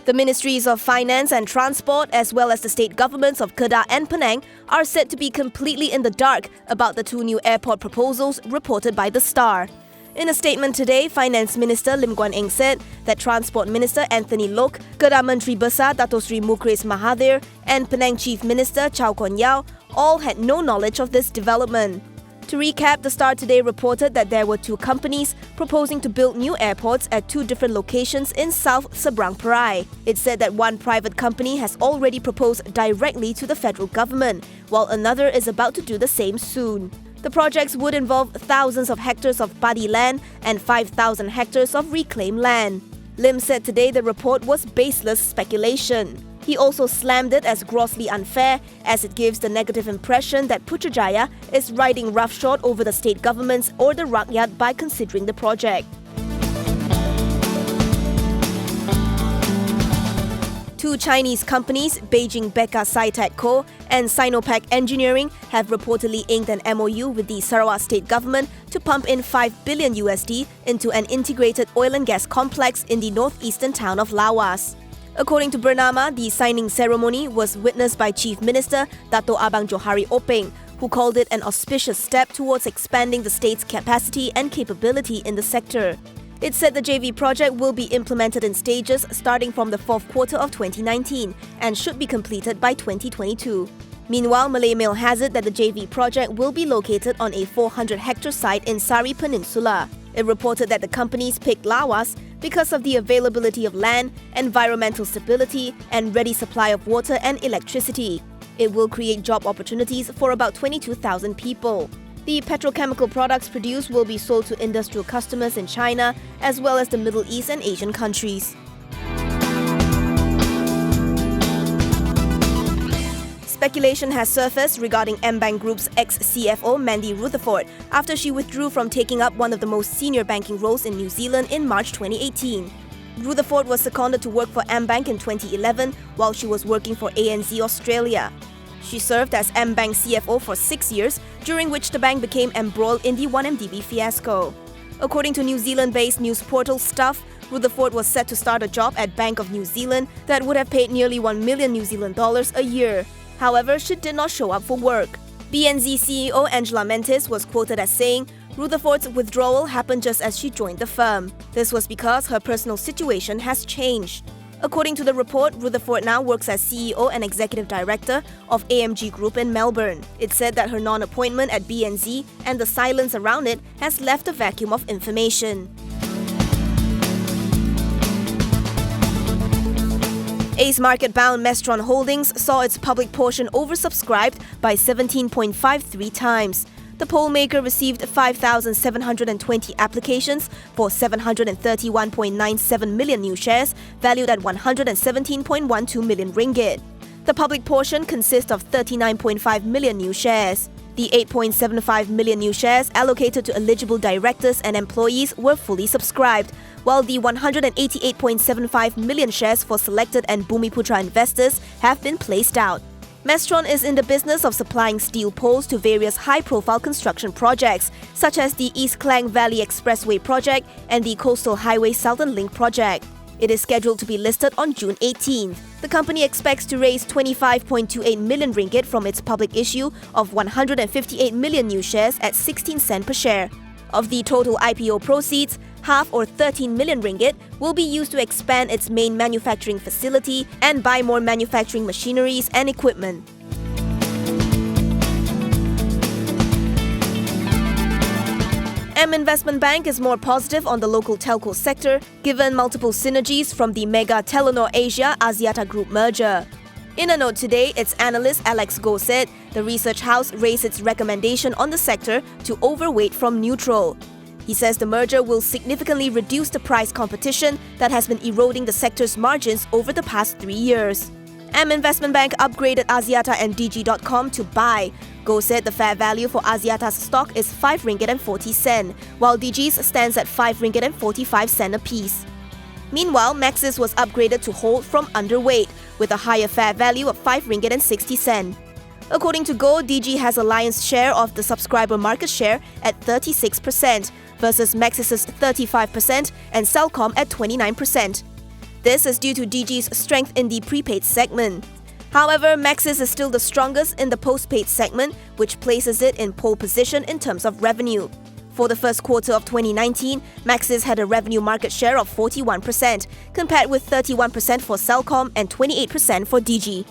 The Ministries of Finance and Transport, as well as the state governments of Kedah and Penang, are said to be completely in the dark about the two new airport proposals reported by The Star. In a statement today, Finance Minister Lim Guan Eng said that Transport Minister Anthony Loke, Kedah Menteri Besar Dato Sri Mukris Mahathir and Penang Chief Minister Chow Kon Yeow all had no knowledge of this development. To recap, The Star today reported that there were two companies proposing to build new airports at two different locations in South Seberang Perai. It said that one private company has already proposed directly to the federal government, while another is about to do the same soon. The projects would involve thousands of hectares of paddy land and 5,000 hectares of reclaimed land. Lim said today the report was baseless speculation. He also slammed it as grossly unfair, as it gives the negative impression that Putrajaya is riding roughshod over the state governments or the rakyat by considering the project. Two Chinese companies, Beijing Beka Sci-tech Co. and Sinopec Engineering, have reportedly inked an MOU with the Sarawak state government to pump in $5 billion into an integrated oil and gas complex in the northeastern town of Lawas. According to Bernama, the signing ceremony was witnessed by Chief Minister Dato' Abang Johari Openg, who called it an auspicious step towards expanding the state's capacity and capability in the sector. It said the JV project will be implemented in stages starting from the fourth quarter of 2019 and should be completed by 2022. Meanwhile, Malay Mail has it that the JV project will be located on a 400-hectare site in Sari Peninsula. It reported that the companies picked Lawas because of the availability of land, environmental stability, and ready supply of water and electricity. It will create job opportunities for about 22,000 people. The petrochemical products produced will be sold to industrial customers in China, as well as the Middle East and Asian countries. Speculation has surfaced regarding Ambank Group's ex-CFO Mandy Rutherford after she withdrew from taking up one of the most senior banking roles in New Zealand in March 2018. Rutherford was seconded to work for Ambank in 2011 while she was working for ANZ Australia. She served as Ambank CFO for 6 years, during which the bank became embroiled in the 1MDB fiasco. According to New Zealand-based news portal Stuff, Rutherford was set to start a job at Bank of New Zealand that would have paid nearly $1 million New Zealand dollars a year. However, she did not show up for work. BNZ CEO Angela Mentis was quoted as saying, Rutherford's withdrawal happened just as she joined the firm. This was because her personal situation has changed. According to the report, Rutherford now works as CEO and Executive Director of AMG Group in Melbourne. It said that her non-appointment at BNZ and the silence around it has left a vacuum of information. Ace market-bound Masteron Holdings saw its public portion oversubscribed by 17.53 times. The poll maker received 5,720 applications for 731.97 million new shares, valued at 117.12 million ringgit. The public portion consists of 39.5 million new shares. The 8.75 million new shares allocated to eligible directors and employees were fully subscribed, while the 188.75 million shares for selected and Bumiputra investors have been placed out. Masteron is in the business of supplying steel poles to various high-profile construction projects, such as the East Klang Valley Expressway project and the Coastal Highway Southern Link project. It is scheduled to be listed on June 18th. The company expects to raise 25.28 million ringgit from its public issue of 158 million new shares at 16 cents per share. Of the total IPO proceeds, half or 13 million ringgit will be used to expand its main manufacturing facility and buy more manufacturing machineries and equipment. Investment Bank is more positive on the local telco sector, given multiple synergies from the mega Telenor Asia Axiata Group merger. In a note today, its analyst Alex Goh said the research house raised its recommendation on the sector to overweight from neutral. He says the merger will significantly reduce the price competition that has been eroding the sector's margins over the past 3 years. Investment Bank upgraded Axiata and Digi.com to buy. Goh said the fair value for Axiata's stock is 5 ringgit and 40 cents, while Digi's stands at 5 ringgit and 45 cents apiece. Meanwhile, Maxis was upgraded to hold from underweight, with a higher fair value of 5 ringgit and 60 cents. According to Go, Digi has a lion's share of the subscriber market share at 36% versus Maxis' 35% and Celcom at 29%. This is due to Digi's strength in the prepaid segment. However, Maxis is still the strongest in the postpaid segment, which places it in pole position in terms of revenue. For the first quarter of 2019, Maxis had a revenue market share of 41%, compared with 31% for Celcom and 28% for Digi.